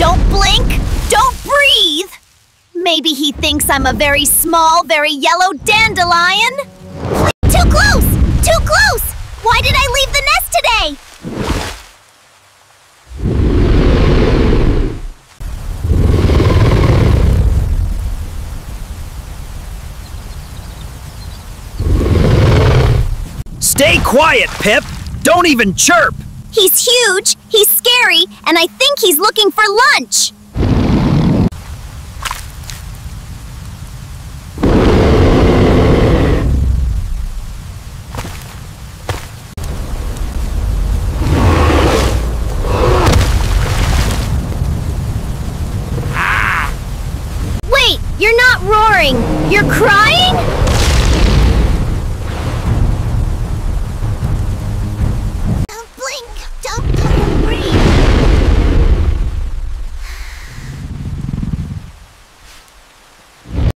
Don't blink! Don't breathe! Maybe he thinks I'm a very small, very yellow dandelion? Too close! Too close! Why did I leave the nest today? Stay quiet, Pip! Don't even chirp! He's huge, he's scary, and I think he's looking for lunch! Wait, you're not roaring, you're crying!